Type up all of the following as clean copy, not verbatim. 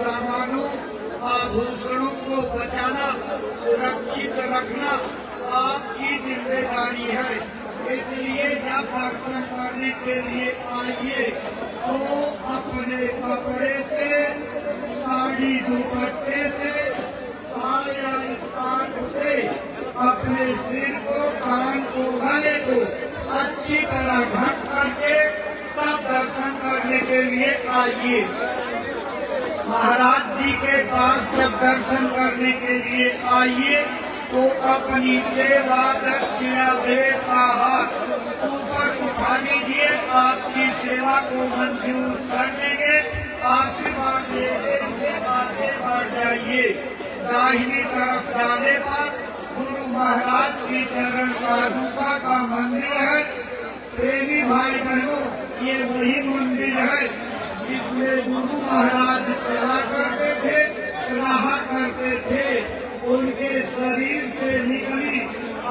सामानों आभूषणों को बचाना, सुरक्षित रखना आपकी जिम्मेदारी है। इसलिए जब दर्शन करने के लिए आइए तो अपने कपड़े से, साड़ी दुपट्टे से, साया स्कार्फ से अपने सिर को, कान को, गले को अच्छी तरह ढक करके तब दर्शन करने के लिए आइए। महाराज जी के पास जब दर्शन करने के लिए आइए तो अपनी सेवा दक्षिणा देव का हाथ ऊपर उठा लीजिए, आपकी सेवा को मंजूर कर देंगे, आशीर्वाद दे देंगे, आगे बढ़ जाइए। दाहिनी तरफ जाने पर गुरु महाराज की चरण पादुका का मंदिर है। प्रेमी भाई बहनों, ये वही मंदिर है जिसमें गुरु महाराज चला करते थे, रहा करते थे। उनके शरीर से निकली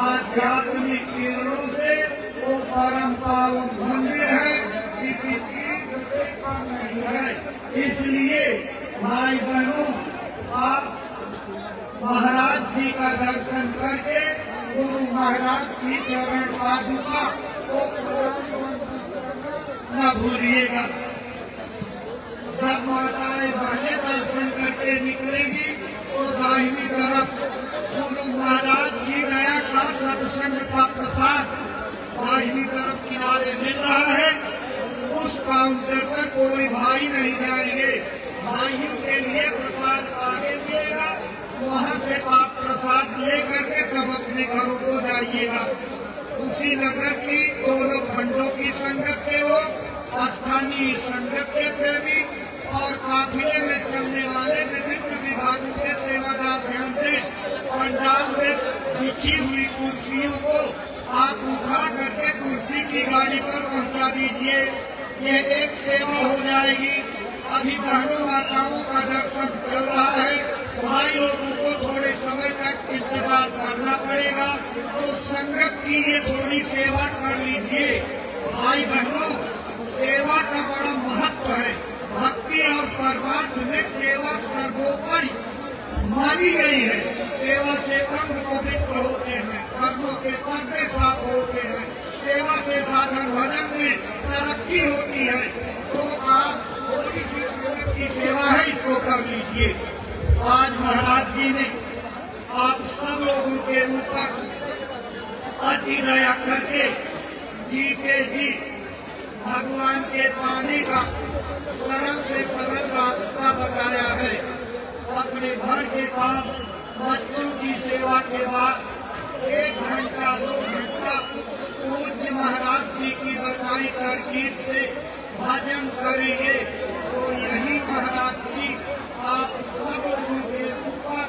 आध्यात्मिक किरणों से वो परम पावन मंदिर है, किसी तीर्थ से कम नहीं है। इसलिए भाई बहनों, आप महाराज जी का दर्शन करके गुरु महाराज की चरण पादुका को न भूलिएगा। जब माताएं बहनें दर्शन करके निकलेगी तो दाहिनी तरफ गुरु महाराज की दया का सत्संग का प्रसाद दाहिनी तरफ किनारे मिल रहा है। उस काउंटर पर कोई भाई नहीं जाएंगे, भाइयों के लिए प्रसाद आगे मिलेगा, वहाँ से आप प्रसाद ले करके तब अपने घरों को जाइएगा। उसी नगर की दोनों खंडों की संगत के लोग, स्थानीय संगत के प्रेमी और काफिले में चलने वाले विभिन्न विभागों के सेवादार ध्यान दें। पंडाल में बिछी हुई कुर्सियों को आप उठा करके कुर्सी की गाड़ी पर पहुंचा दीजिए, ये एक सेवा हो जाएगी। अभी बहनों माताओं का दर्शन चल रहा है, भाई लोगों को थोड़े समय तक इंतजार करना पड़ेगा, तो संगत की ये थोड़ी सेवा कर लीजिए। भाई बहनों, सेवा का बड़ा महत्व है। भक्ति और परमार्थ में सेवा सर्वोपरि मानी गई है। सेवा से अंग पवित्र होते हैं, कर्मों के पर्दे साफ होते हैं, सेवा से साधन भजन में तरक्की होती है। तो आप थोड़ी सी संगत की सेवा है, इसको कर लीजिए। आज महाराज जी ने आप सब लोगों के ऊपर अति दया करके जी के जी भगवान के पाने का सरल से सरल रास्ता बताया है। अपने घर के काम, बच्चों की सेवा के बाद 1 घंटा 2 घंटा पूज्य महाराज जी की बताई तरकीब से भजन करेंगे तो यही महाराज जी आप सब लोगों के ऊपर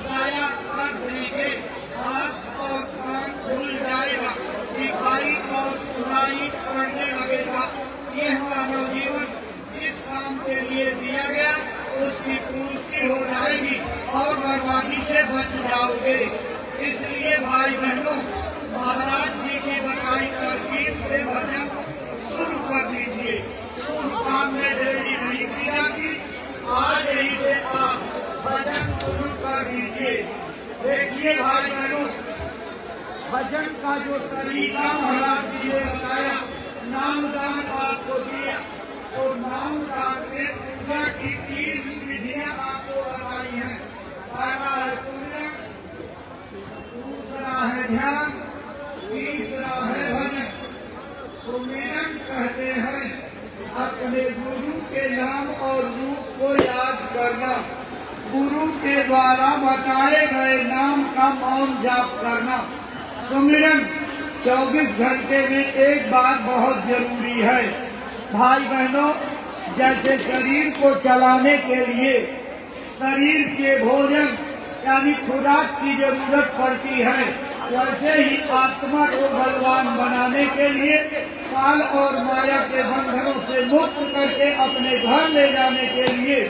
दया कर देंगे। हाथ और कान खुल जाएगा, दिखाई और सुनाई पड़ने लगेगा। यह मानव जीवन जिस काम के लिए दिया गया उसकी पूर्ति हो जाएगी और बर्बादी से बच जाओगे। इसलिए भाई बहनों, महाराज जी की बताई तरकीब से भजन शुरू कर दीजिए। शुभ काम में देरी नहीं की जाती, आज ही से आप भजन शुरू कर दीजिए। देखिए भाई बहनों, भजन का जो तरीका महाराज जी ने बताया, नामदान आपको दिया, तो नामदान में पूजा की 3 विधियां आपको बताई हैं। पहला है सुमिरन, दूसरा है ध्यान, तीसरा है भजन। सुमिरन कहते हैं अपने गुरु के नाम और रूप को याद करना, गुरु के द्वारा बताए गए नाम का मौन जाप करना। सुमिरन 24 घंटे में एक बार बहुत जरूरी है। भाई बहनों, जैसे शरीर को चलाने के लिए शरीर के भोजन यानी खुराक की जरूरत पड़ती है, वैसे ही आत्मा को बलवान बनाने के लिए काल और माया के बंधनों से मुक्त करके अपने घर ले जाने के लिए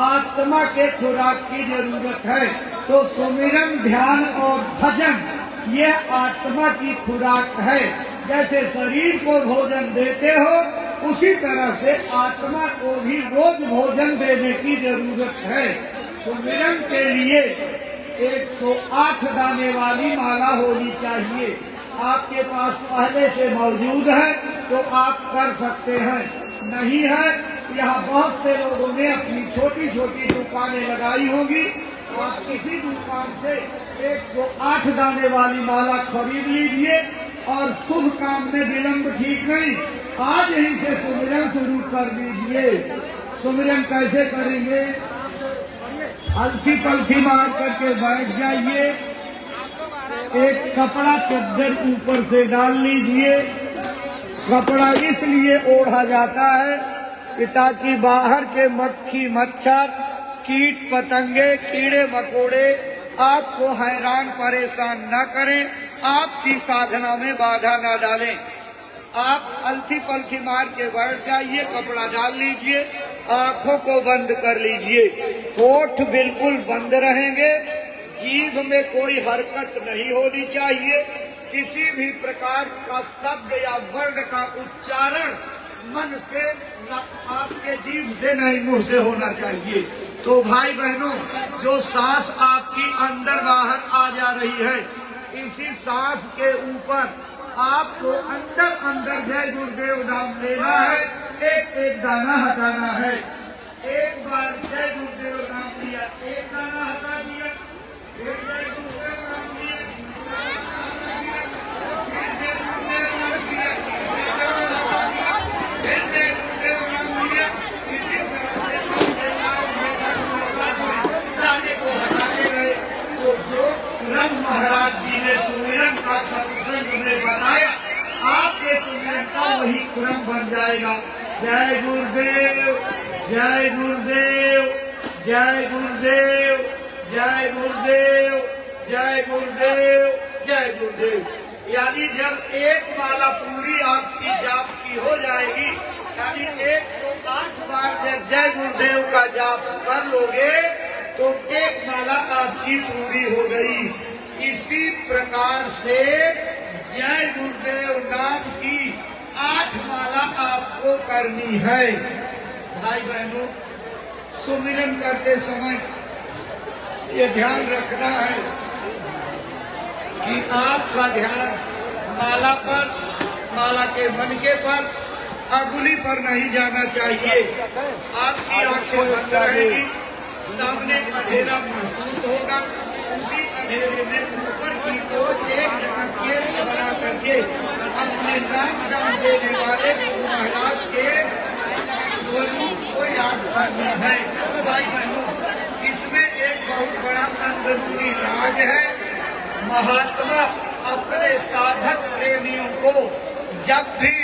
आत्मा के खुराक की जरूरत है। तो सुमिरन, ध्यान और भजन ये आत्मा की खुराक है। जैसे शरीर को भोजन देते हो उसी तरह से आत्मा को भी रोज भोजन देने की जरूरत है। सुमिरन के लिए 108 दाने वाली माला होनी चाहिए। आपके पास पहले से मौजूद है तो आप कर सकते हैं, नहीं है यहाँ बहुत से लोगों ने अपनी छोटी छोटी दुकानें लगाई होगी, तो आप किसी दुकान से 108 दाने वाली माला खरीद लीजिए और शुभ काम में विलंब ठीक नहीं, आज यहीं से सुमिरन शुरू कर दीजिए। सुमिरन कैसे करेंगे? हल्की पल्की मार करके बैठ जाइए, एक कपड़ा चद्दर ऊपर से डाल लीजिए। कपड़ा इसलिए ओढ़ा जाता है कि ताकि बाहर के मक्खी मच्छर कीट पतंगे कीड़े मकोड़े आपको हैरान परेशान न करें, आपकी साधना में बाधा न डालें। आप अलथी पलथी मार के बैठ जाइए, कपड़ा डाल लीजिए, आंखों को बंद कर लीजिए, होठ बिल्कुल बंद रहेंगे, जीभ में कोई हरकत नहीं होनी चाहिए, किसी भी प्रकार का शब्द या वर्ण का उच्चारण मन से न आपके जीभ से नहीं मुंह से होना चाहिए। तो भाई बहनों, जो सांस आपकी अंदर बाहर आ जा रही है, इसी सांस के ऊपर आपको अंदर अंदर जय गुरुदेव नाम लेना है, एक एक दाना हटाना है। एक बार जय गुरुदेव नाम लिया, एक दाना हटा दिया, फिर जय गुरुदेव नाम लिया, फिर जय गुरुदेव नाम लिया, फिर जय गुरुदेव नाम लिया। इसी तरह से दाने को हटाते रहे। तो जो क्रम महाराज जी ने सुमिरन का सत्संग में बनाया, आपके सुमिरन का वही क्रम बन जाएगा। जय गुरुदेव, जय गुरुदेव, जय गुरुदेव, जय गुरुदेव, जय गुरुदेव, जय गुरुदेव। यानी जब एक माला पूरी आपकी जाप की हो जाएगी, यानी 108 बार जब जय गुरुदेव का जाप कर लोगे तो एक माला आपकी पूरी हो गई। इसी प्रकार से जय गुरुदेव नाम की 8 माला आपको करनी है। भाई बहनों, सुमिरन करते समय ये ध्यान रखना है कि आपका ध्यान माला पर, माला के मनके पर, अंगुली पर नहीं जाना चाहिए। आपकी आंखें बंद रहेगी, सामने अंधेरा महसूस होगा, उसी अंधेरे में ऊपर की ओर एक जगह केंद्र बना करके अपने नाम दान देने वाले गुरु महाराज के स्वरूप को याद करना है। भाई बहनों, इसमें एक बहुत बड़ा अंदरूनी राज है। महात्मा अपने साधक प्रेमियों को जब भी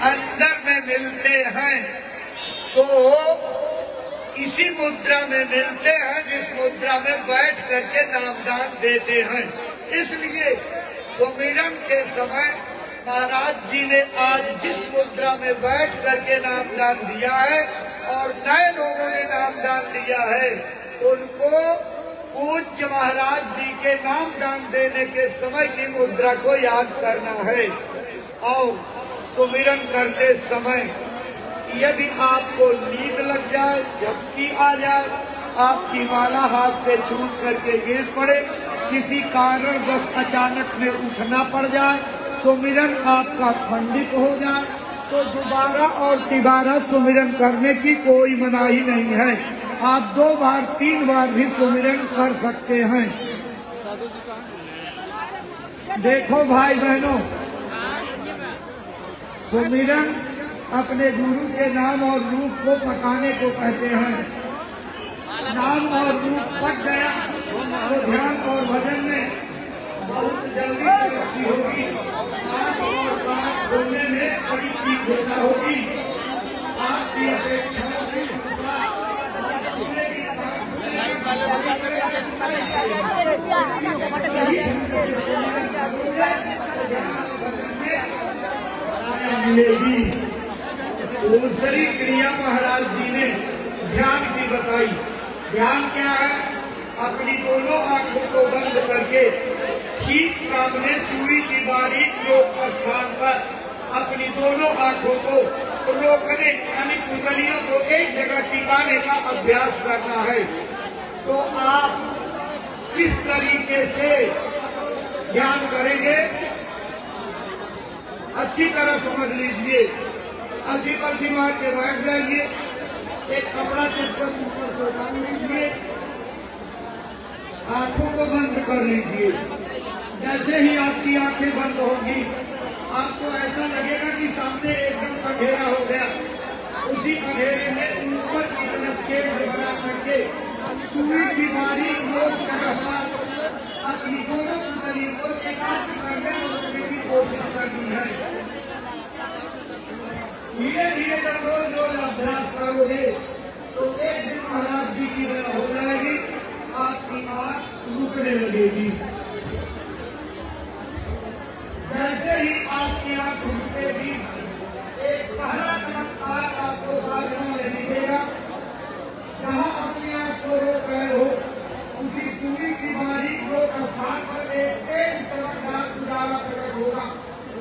अंदर में मिलते हैं तो इसी मुद्रा में मिलते हैं जिस मुद्रा में बैठ करके नामदान देते हैं। इसलिए सुमिरन के समय महाराज जी ने आज जिस मुद्रा में बैठ करके नामदान दिया है और नए लोगों ने नामदान लिया है, उनको पूज्य महाराज जी के नामदान देने के समय की मुद्रा को याद करना है। और सुमिरन करते समय यदि आपको नींद लग जाए, झपकी आ जाए, आपकी माला हाथ से छूट करके गिर पड़े, किसी कारण बस अचानक में उठना पड़ जाए, सुमिरन आपका खंडित हो जाए, तो दोबारा और तिबारा सुमिरन करने की कोई मनाही नहीं है। आप 2 बार 3 बार भी सुमिरन कर सकते हैं। देखो भाई बहनों, सुमिरन अपने गुरु के नाम और रूप को पकाने को कहते हैं। नाम और रूप पक गया तो ध्यान और भजन में बहुत जल्दी तरक्की होगी। आप और बात बोलने में बड़ी शीघ्रता होगी। आपकी अपेक्षाओं की मिलेगी। दूसरी क्रिया महाराज जी ने ध्यान की बताई। ध्यान क्या है? अपनी दोनों आंखों को बंद करके ठीक सामने सूर्य की बारीक योग स्थान पर अपनी दोनों आंखों को रोकने यानी पुतलियों को एक जगह टिकाने का अभ्यास करना है। तो आप किस तरीके से ध्यान करेंगे अच्छी तरह समझ लीजिए। अधिपति मार के बैठ जाइए, एक कपड़ा चक्कर ऊपर से डाल लीजिए, आंखों को बंद कर लीजिए। जैसे ही आपकी आंखें बंद होगी आपको ऐसा लगेगा कि सामने एकदम अंधेरा हो गया। उसी अंधेरे में ऊपर की तरफ केंद्र बना करके सुई की बारीक नोक अपनी दोनों पुतलियों को एकाग्र करने रोकने की कोशिश करनी है। धीरे धीरे जब रोज रोज अभ्यास करोगे तो एक दिन महाराज जी की तरह हो जाएगी, आपकी आंख रुकने लगेगी। जैसे ही आपकी आंख रुकेगी एक पहला चमत्कार आपको साधना में दिखेगा। जहां अपनी आंख को रोक रहे हो उसी सुई की बारीक नोक स्थान पर एक तेज चमकदार उजाला प्रकट होगा।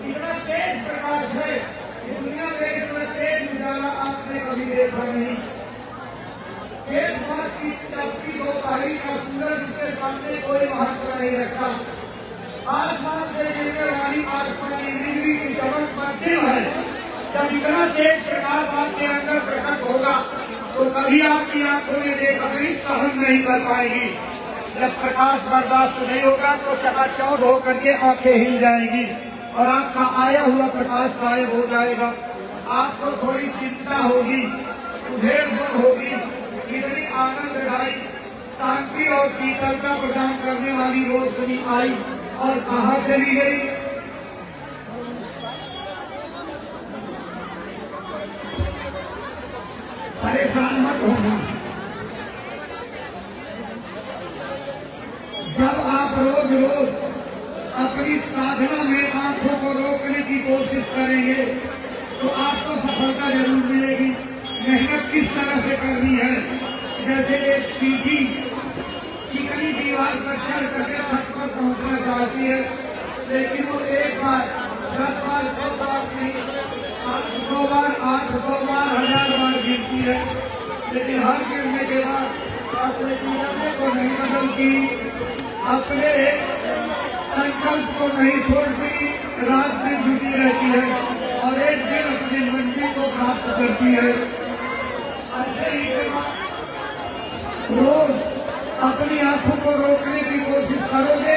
इतना तेज प्रकाश है कि दुनिया में इतना तेज उजाला आपने कभी देखा नहीं। एक बात की तपती दोपहरी का सूरज उसके सामने कोई महत्व नहीं रखता। आसमान से गिरने वाली आसमानी बिजली की चमक मध्यम है। जब इतना तेज प्रकाश आपके अंदर प्रकट होगा तो कभी आपकी आंखों में देखा नहीं सहन नहीं कर पाएगी। जब प्रकाश बर्दाश्त नहीं होगा तो चकाचौंध होकर के आंखें हिल जाएगी और आपका आया हुआ प्रकाश गायब हो जाएगा। आपको थोड़ी चिंता होगी, उधेड़ बुन होगी। कितनी आनंददायी शांति और शीतलता प्रदान करने वाली रोशनी आई और कहाँ चली गई। परेशान मत होना। जब आप रोज रोज अपनी साधना में आंखों को रोकने की कोशिश करेंगे तो आपको सफलता जरूर मिलेगी। मेहनत किस तरह से करनी है, जैसे एक सीधी चिकनी दीवार पर चढ़ करके छत पर पहुंचना चाहती है, लेकिन वो एक बार 10 बार 100 बार नहीं, 100 बार 800 बार 1000 बार गिरती है, लेकिन हर गिरने के बाद अपने इरादे को नहीं बदलती, अपने संकल्प को नहीं छोड़ती, रात दिन जुटी रहती है और एक दिन अपनी मंजिल को प्राप्त करती है। ऐसे ही रोज अपनी आंखों को रोकने की कोशिश करोगे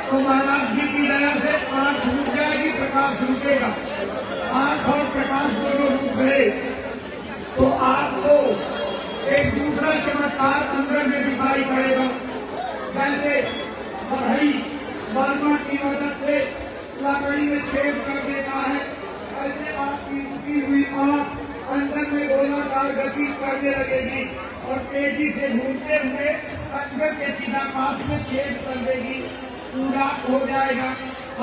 तो महाराज जी की दया से आंख रुक जाएगी, प्रकाश रुकेगा। आंख और प्रकाश दोनों रुक गए तो आपको एक दूसरा चमत्कार अंदर में दिखाई पड़ेगा। जैसे बढ़ई बर्मा की मदद से लकड़ी में छेद कर देता है, ऐसे आपकी रुकी हुई आंख अंदर में गोलाकार गति करने लगेगी और तेजी से घूमते हुए अंदर के चिदाकाश में छेद कर देगी। पूरा हो जाएगा,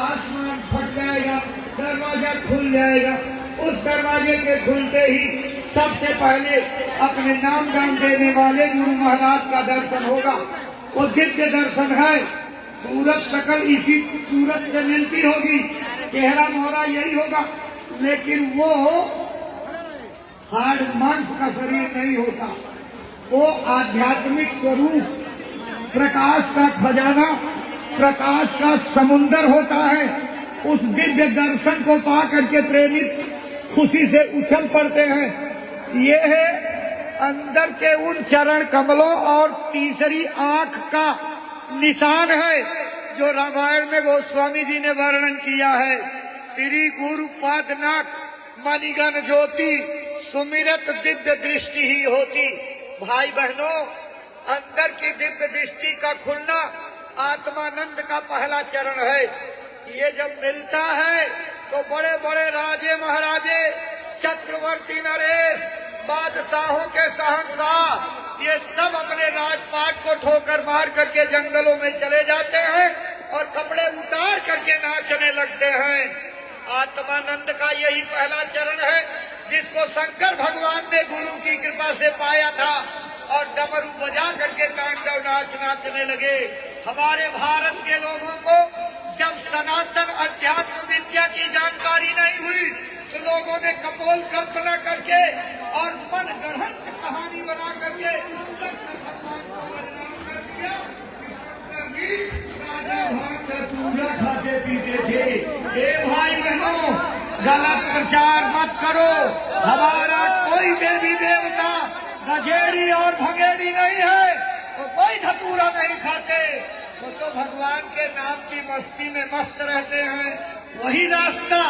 आसमान फट जाएगा, दरवाजा खुल जाएगा। उस दरवाजे के खुलते ही सबसे पहले अपने नाम दान देने वाले गुरु महाराज का दर्शन होगा। वो दिव्य दर्शन है। सूरत सकल इसी सूरत से मिलती होगी, चेहरा मोहरा यही होगा, लेकिन वो हार्ड मांस का शरीर नहीं होता। वो आध्यात्मिक स्वरूप, प्रकाश का खजाना, प्रकाश का समुंदर होता है। उस दिव्य दर्शन को पा करके प्रेमित खुशी से उछल पड़ते हैं। ये है अंदर के उन चरण कमलों और तीसरी आंख का निशान है जो रामायण में गोस्वामी जी ने वर्णन किया है। श्री गुरु पादनाथ मणिगण ज्योति सुमिरत दिव्य दृष्टि ही होती। भाई बहनों, अंदर की दिव्य दृष्टि का खुलना आत्मानंद का पहला चरण है। ये जब मिलता है तो बड़े बड़े राजे महाराजे, चक्रवर्ती नरेश, बादशाहों के शहंशाह, ये सब अपने राजपाट को ठोकर मार करके जंगलों में चले जाते हैं और कपड़े उतार करके नाचने लगते हैं। आत्मानंद का यही पहला चरण है जिसको शंकर भगवान ने गुरु की कृपा से पाया था और डमरू बजा करके तांडव नाच नाचने लगे। हमारे भारत के लोगों को जब सनातन अध्यात्म विद्या की जानकारी नहीं हुई तो लोगों ने कपोल कल्पना करके और मन गढ़ंत कहानी बना करके भगवान को बदनाम कर दिया। राजा भाग का चूड़ा खाते पीते थे। ए भाई बहनों, गलत प्रचार मत करो। हमारा कोई देवी देवता गजेड़ी और भगेड़ी नहीं है, तो कोई धतूरा नहीं खाते, वो तो भगवान के नाम की मस्ती में मस्त रहते हैं। वही रास्ता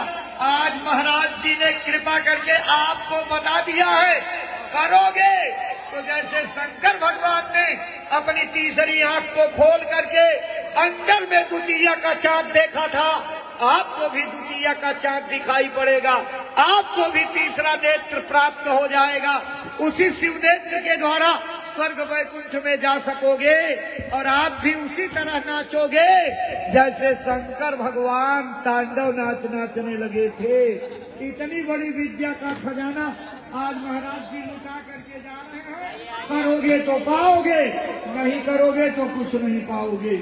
आज महाराज जी ने कृपा करके आपको बता दिया है। करोगे तो जैसे शंकर भगवान ने अपनी तीसरी आंख को खोल करके अंदर में द्वितीया का चांद देखा था, आपको भी द्वितीया का चांद दिखाई पड़ेगा, आपको भी तीसरा नेत्र प्राप्त हो जाएगा। उसी शिव नेत्र के द्वारा स्वर्ग वैकुंठ में जा सकोगे और आप भी उसी तरह नाचोगे जैसे शंकर भगवान तांडव नाच नाचने लगे थे। इतनी बड़ी विद्या का खजाना आज महाराज जी लुटा करके जा रहे हैं। करोगे तो पाओगे, नहीं करोगे तो कुछ नहीं पाओगे।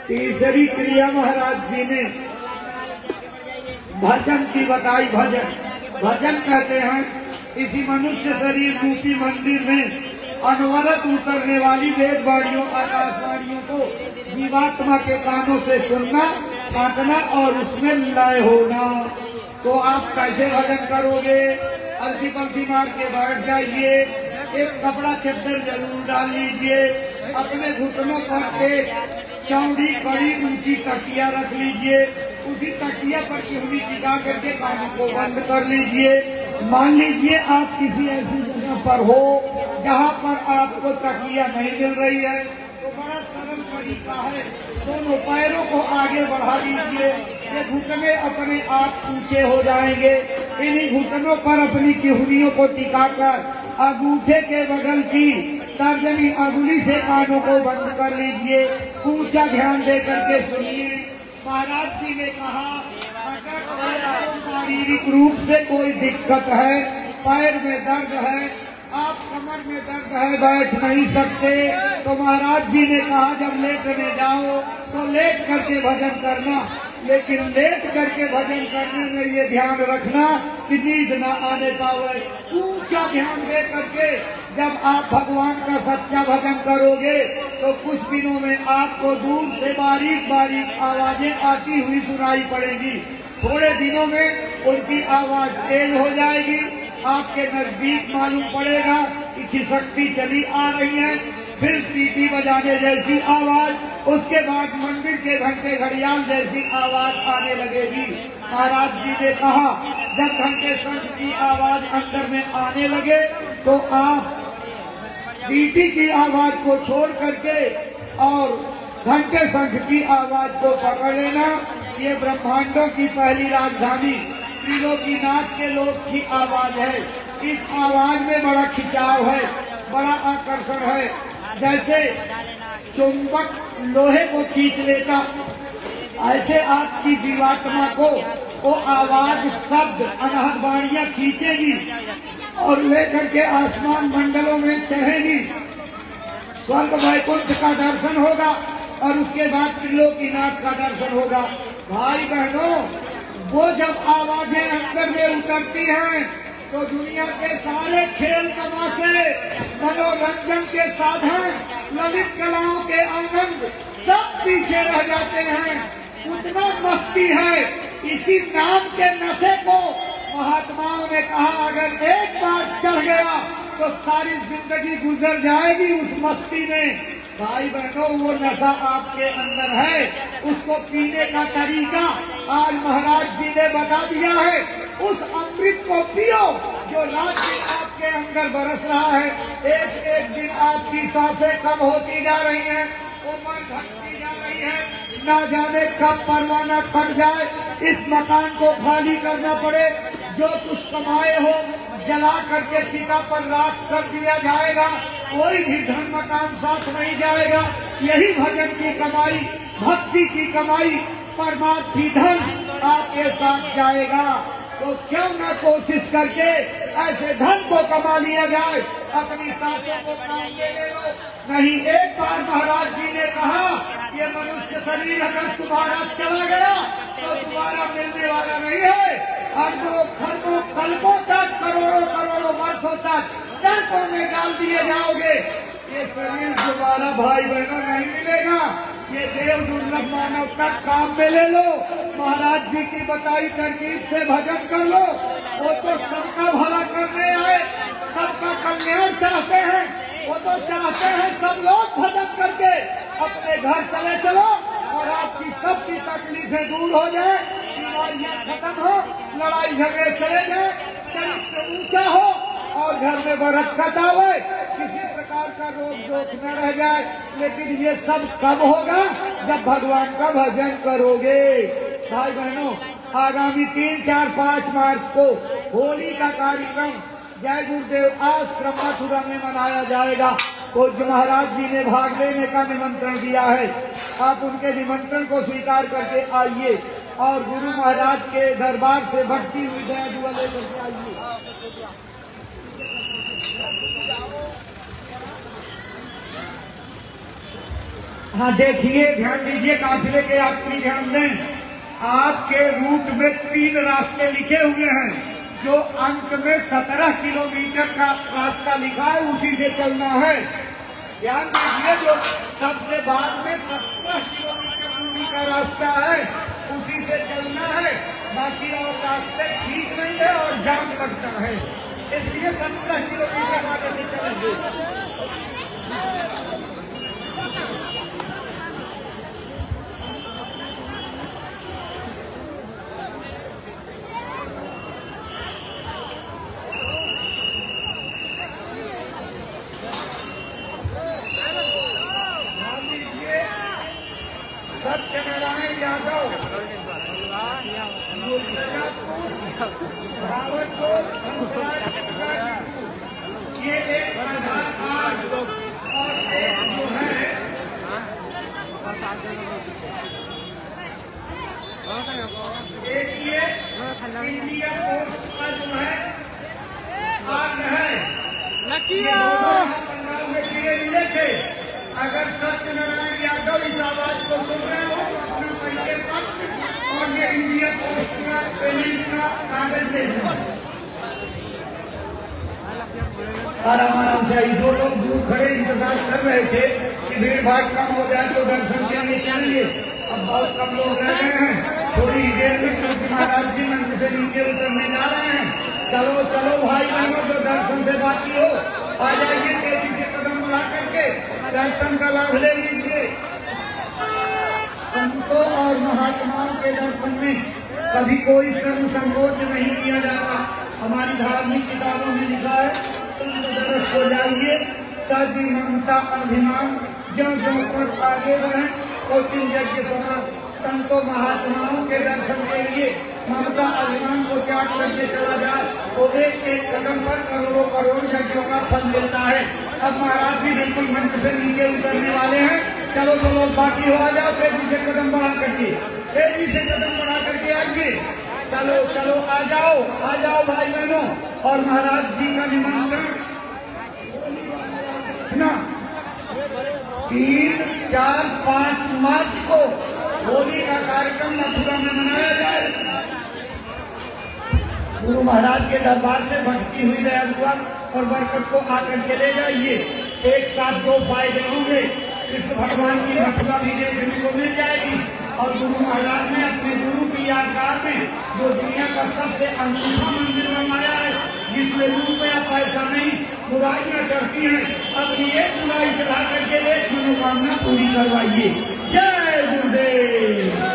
तीसरी क्रिया महाराज जी ने भजन की बताई। भजन कहते हैं इसी मनुष्य शरीर रूपी मंदिर में अनवरत उतरने वाली वेद वाणियों आकाशवाणियों को जीवात्मा के कानों से सुनना, छांटना और उसमें लय होना। तो आप कैसे भजन करोगे? अलती पलती मार के बैठ जाइए, एक कपड़ा चद्दर जरूर डाल लीजिए, अपने घुटनों पर एक चौड़ी बड़ी ऊंची तकिया रख लीजिए, उसी तकिया पर चिमनी टिका करके कानों को बंद कर लीजिए। मान लीजिए आप किसी ऐसी जगह पर हो जहाँ पर आपको तकिया नहीं मिल रही है, तो बड़ा सरल तरीका है, दोनों पैरों को आगे बढ़ा लीजिए, ये घुटने अपने आप ऊंचे हो जाएंगे। इन्हीं घुटनों पर अपनी किहुनियों को टिकाकर अंगूठे के बगल की तर्जनी अंगुली से कानों को बंद कर लीजिए। ऊंचा ध्यान दे करके सुनिए। महाराज जी ने कहा अगर शारीरिक रूप से कोई दिक्कत है, पैर में दर्द है, आप कमर में दर्द है, बैठ नहीं सकते, तो महाराज जी ने कहा जब लेटने जाओ तो लेट करके भजन करना, लेकिन लेट करके भजन करने में ये ध्यान रखना कि नींद न आने पावे। ऊंचा ध्यान दे करके जब आप भगवान का सच्चा भजन करोगे तो कुछ दिनों में आपको दूर से बारीक बारीक आवाजें आती हुई सुनाई पड़ेगी। थोड़े दिनों में उनकी आवाज तेज हो जाएगी, आपके नजदीक मालूम पड़ेगा कि खिसकती चली आ रही है, फिर सीटी बजाने जैसी आवाज, उसके बाद मंदिर के घंटे घड़ियाल जैसी आवाज आने लगेगी। महाराज जी ने कहा जब घंटे शंख की आवाज अंदर में आने लगे तो आप सीटी की आवाज को छोड़ करके और घंटे शंख की आवाज को पकड़ लेना। ये ब्रह्मांडों की पहली राजधानी त्रिलोकीनाथ के लोक की आवाज है। इस आवाज में बड़ा खिंचाव है, बड़ा आकर्षण है। जैसे चुंबक लोहे को खींच लेता, ऐसे आपकी जीवात्मा को वो आवाज शब्द अनहद वाणियां खींचेगी और लेकर के आसमान मंडलों में चढ़ेगी। स्वर्ग वैकुंठ का दर्शन होगा और उसके बाद त्रिलोकीनाथ का दर्शन होगा। भाई बहनों, वो जब आवाजें अंदर में उतरती हैं तो दुनिया के सारे खेल तमाशे, मनोरंजन के साधन, ललित कलाओं के आनंद सब पीछे रह जाते हैं। उतना मस्ती है। इसी नाम के नशे को महात्माओं ने कहा अगर एक बार चढ़ गया तो सारी जिंदगी गुजर जाएगी उस मस्ती में। भाई बहनों, वो नशा आपके अंदर है, उसको पीने का तरीका आज महाराज जी ने बता दिया है। उस अमृत को पियो जो रात दिन आपके अंदर बरस रहा है। एक एक दिन आपकी सांसें कम होती जा रही हैं, उम्र घटती जा रही है, ना जाने कब परवाना कट जाए, इस मकान को खाली करना पड़े, जो कुछ कमाए हो जला करके चिता पर राख कर दिया जाएगा, कोई भी धन मकान साथ नहीं जाएगा। यही भजन की कमाई, भक्ति की कमाई, परमार्थी धन आपके साथ जाएगा। तो क्यों न कोशिश करके ऐसे धन को कमा लिया जाए, अपनी सांसों को काम दे लो। नहीं, एक बार महाराज जी ने कहा ये मनुष्य शरीर अगर तुम्हारा चला गया तो दोबारा मिलने वाला नहीं है। खरबों खरबों कल्पों तक, करोड़ों करोड़ों वर्षों तक टैंकों में डाल दिए जाओगे। ये शरीर दोबारा भाई बहनों नहीं मिलेगा। ये देव दुर्लभ मानव तक काम में ले लो। महाराज जी की बताई तरकीब से भजन कर लो। वो तो सबका भला करने आए, सबका कल्याण चाहते हैं। वो तो चाहते हैं सब लोग भजन करके अपने घर चले चलो और आपकी सबकी तकलीफें दूर हो जाए, बीमारियां खत्म हो, लड़ाई झगड़े चले जाए, चरित्र ऊंचा हो और घर में बरकत आवे, किसी प्रकार का रोग दोष न रह जाए। लेकिन ये सब कब होगा? जब भगवान का भजन करोगे। भाई बहनों, आगामी 3, 4, 5 मार्च को होली का कार्यक्रम जय गुरुदेव आश्रम मथुरा में मनाया जाएगा। पूज्य महाराज जी ने भाग लेने का निमंत्रण दिया है। आप उनके निमंत्रण को स्वीकार करके आइए और गुरु महाराज के दरबार से भक्ति हुई दया दुआ लेकर के आइए। हाँ देखिए, ध्यान दीजिए, काफिले के यात्री ध्यान दें। आपके रूट में 3 रास्ते लिखे हुए हैं। जो अंक में 17 किलोमीटर का रास्ता लिखा है उसी से चलना है। ध्यान दीजिए, जो सबसे बाद में 17 किलोमीटर दूरी का रास्ता है उसी से चलना है। बाकी और रास्ते ठीक नहीं है और जाम लगता है, इसलिए 17 किलोमीटर आगे से चलेंगे। सत्यनारायण यादव ये एक आधार कार्ड और एक जो है एक ये इंडिया पोस्ट का जो है कार्ड है। पंजाब में दिए मिले थे। अगर सत्यनारायण यादव इस आवाज को सुन रहे हो तो अपना परिचय पत्र और ये इंडिया पोस्ट का पेमेंट का कागज ले लो। आराम से दो लोग दूर खड़े इंतजार कर रहे थे कि भीड़ भाड़ कम हो जाए तो दर्शन करने चाहिए। अब बहुत कम लोग रह गए हैं। थोड़ी देर में महाराज जी मंदिर से नीचे उतरने जा रहे हैं। चलो चलो भाई बहनों, जो दर्शन से बाकी हो आ जाइए, तेजी से कदम बढ़ा करके दर्शन का लाभ ले लीजिए। संतों और महात्माओं के दर्शन में कभी कोई शर्म संकोच नहीं किया जाता। हमारी धार्मिक किताबों में लिखा है, संत हो जाइए तभी ममता अभिमान ज्यों ज्यों पर आगे बढ़े और 3 यज्ञ सोना। संतों महात्माओं के दर्शन के लिए ममता अभिमान को त्याग करके चला जाए तो एक एक कदम पर करोड़ों करोड़ यज्ञों का फल मिलता है। अब महाराज भी बिल्कुल मंच से नीचे उतरने वाले हैं। चलो तो लोग बाकी हो आ जाओ, तेजी से कदम बढ़ा करके, तेजी से कदम बढ़ा करके आइए। चलो चलो आ जाओ भाई बहनों। और महाराज जी का निमंत्रण ना 3, 4, 5 मार्च को होली का कार्यक्रम मथुरा में मनाया जाए। गुरु महाराज के दरबार से भक्ति हुई दया दुआ और बरकत को आकर के ले जाइए। एक साथ 2 फायदे होंगे। कृष्ण भगवान की मथुरा भी देखने को मिल जाएगी और गुरु महाराज ने अपने गुरु की यादगार में जो दुनिया का सबसे अनूठा मंदिर बनवाया है, जिसमें रुपया पैसा नहीं, बुराइयां चढ़ती हैं, अपनी एक बुराई चढ़ा करके एक मनोकामना पूरी करवाइए। जय गुरुदेव।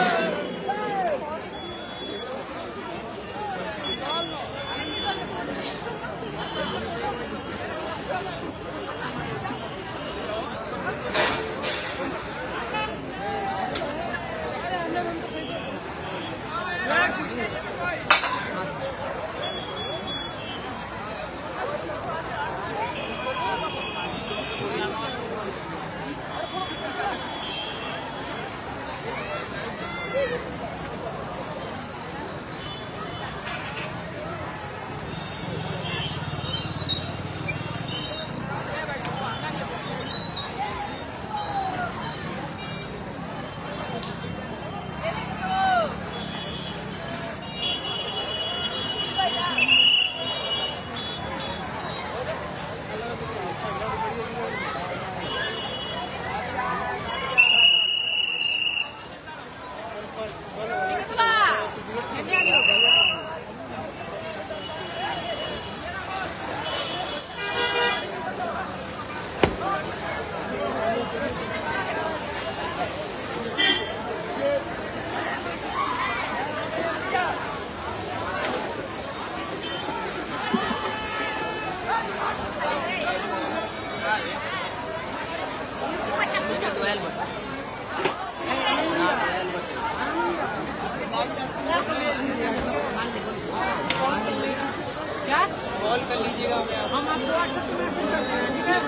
क्या कॉल कर लीजिएगा हम आपको व्हाट्सएप पे मैसेज करते हैं, ठीक है?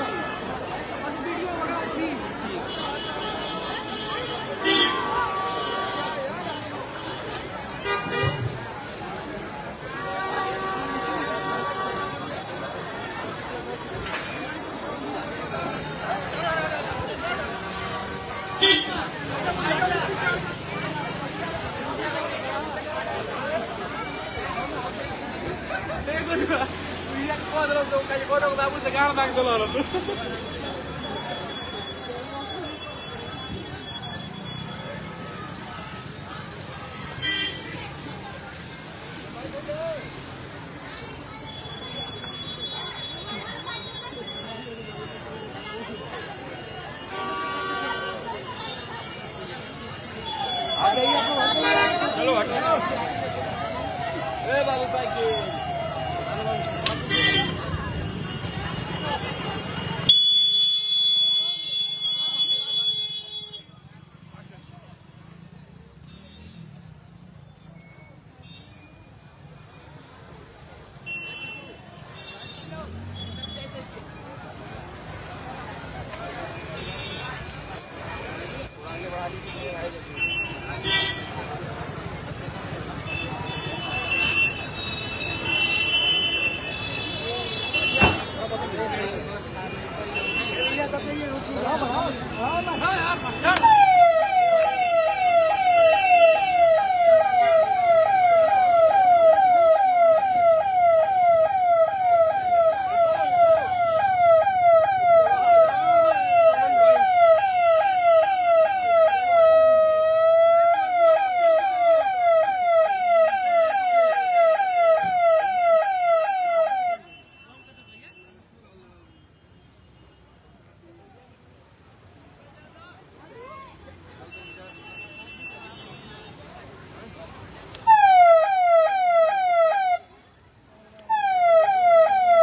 और वीडियो होगा ठीक। Suyak ko daw daw kayo ko daw tapos nagano tang dollar to. चलो हटो ए बाबू साइकिल